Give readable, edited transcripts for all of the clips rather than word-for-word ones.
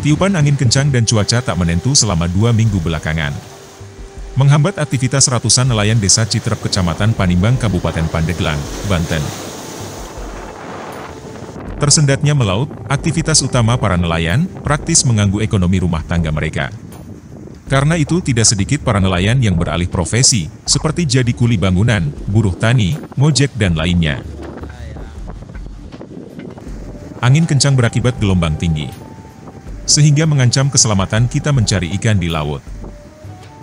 Tiupan angin kencang dan cuaca tak menentu selama 2 minggu belakangan menghambat aktivitas ratusan nelayan desa Citerep Kecamatan Panimbang Kabupaten Pandeglang, Banten. Tersendatnya melaut, aktivitas utama para nelayan, praktis mengganggu ekonomi rumah tangga mereka. Karena itu tidak sedikit para nelayan yang beralih profesi, seperti jadi kuli bangunan, buruh tani, ngojek dan lainnya. Angin kencang berakibat gelombang tinggi, sehingga mengancam keselamatan kita mencari ikan di laut.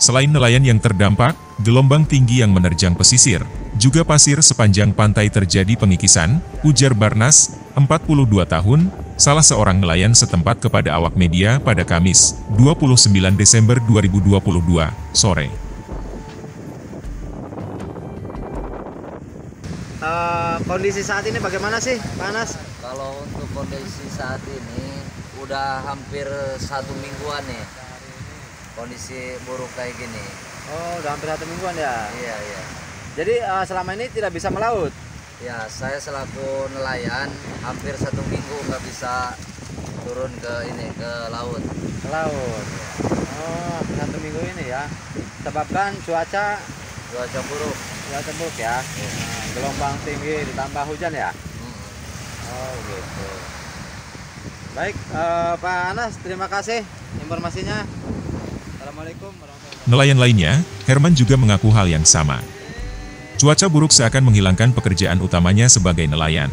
Selain nelayan yang terdampak, gelombang tinggi yang menerjang pesisir, juga pasir sepanjang pantai terjadi pengikisan, ujar Barnas, 42 tahun, salah seorang nelayan setempat kepada awak media pada Kamis, 29 Desember 2022, sore. Kondisi saat ini bagaimana sih, Pak Anas? Kalau untuk kondisi saat ini, udah hampir 1 mingguan nih. Kondisi buruk kayak gini. Oh, udah hampir 1 mingguan ya? Iya, iya. Jadi selama ini tidak bisa melaut? Ya, saya selaku nelayan hampir 1 minggu nggak bisa turun ke laut. Ke laut? Oh, 1 minggu ini ya? Sebabkan cuaca Buruk. Cuaca buruk ya? Gelombang tinggi ditambah hujan ya? Oh, gitu. Baik, Pak Anas, terima kasih informasinya. Assalamualaikum warahmatullahi wabarakatuh. Nelayan lainnya, Herman juga mengaku hal yang sama. Cuaca buruk seakan menghilangkan pekerjaan utamanya sebagai nelayan.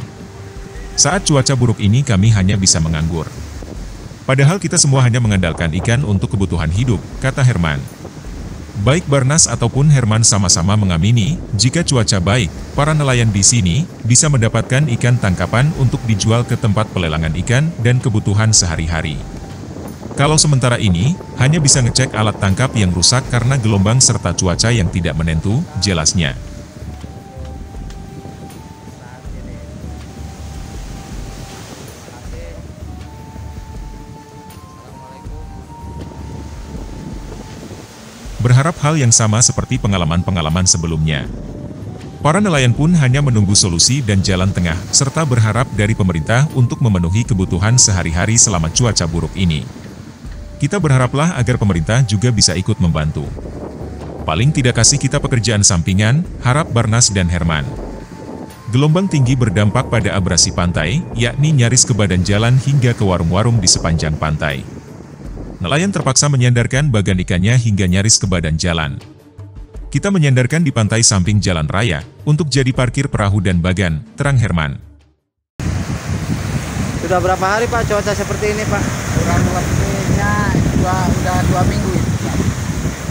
Saat cuaca buruk ini kami hanya bisa menganggur. Padahal kita semua hanya mengandalkan ikan untuk kebutuhan hidup, kata Herman. Baik Barnas ataupun Herman sama-sama mengamini, jika cuaca baik, para nelayan di sini bisa mendapatkan ikan tangkapan untuk dijual ke tempat pelelangan ikan dan kebutuhan sehari-hari. Kalau sementara ini, hanya bisa ngecek alat tangkap yang rusak karena gelombang serta cuaca yang tidak menentu, jelasnya. Berharap hal yang sama seperti pengalaman-pengalaman sebelumnya. Para nelayan pun hanya menunggu solusi dan jalan tengah, serta berharap dari pemerintah untuk memenuhi kebutuhan sehari-hari selama cuaca buruk ini. Kita berharaplah agar pemerintah juga bisa ikut membantu. Paling tidak kasih kita pekerjaan sampingan, harap Barnas dan Herman. Gelombang tinggi berdampak pada abrasi pantai, yakni nyaris ke badan jalan hingga ke warung-warung di sepanjang pantai. Nelayan terpaksa menyandarkan bagan ikannya hingga nyaris ke badan jalan. Kita menyandarkan di pantai samping jalan raya, untuk jadi parkir perahu dan bagan, terang Herman. Sudah berapa hari Pak cuaca seperti ini Pak? Kurang lebihnya udah 2 minggu ini.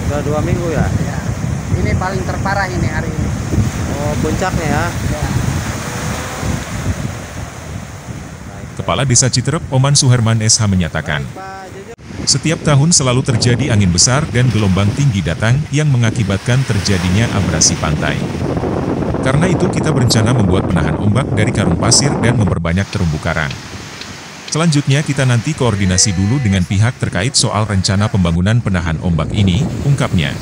Udah 2 minggu ya? Ya. Ini paling terparah ini hari ini. Oh, puncaknya ya? Ya. Kepala Desa Citerep, Oman Suherman SH menyatakan, setiap tahun selalu terjadi angin besar dan gelombang tinggi datang yang mengakibatkan terjadinya abrasi pantai. Karena itu kita berencana membuat penahan ombak dari karung pasir dan memperbanyak terumbu karang. Selanjutnya kita nanti koordinasi dulu dengan pihak terkait soal rencana pembangunan penahan ombak ini, ungkapnya.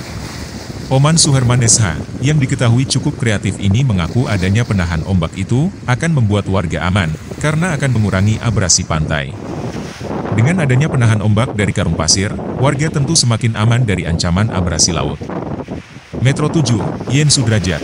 Oman Suherman SH, yang diketahui cukup kreatif ini mengaku adanya penahan ombak itu akan membuat warga aman, karena akan mengurangi abrasi pantai. Dengan adanya penahan ombak dari karung pasir, warga tentu semakin aman dari ancaman abrasi laut. Metro 7, Yen Sudrajat.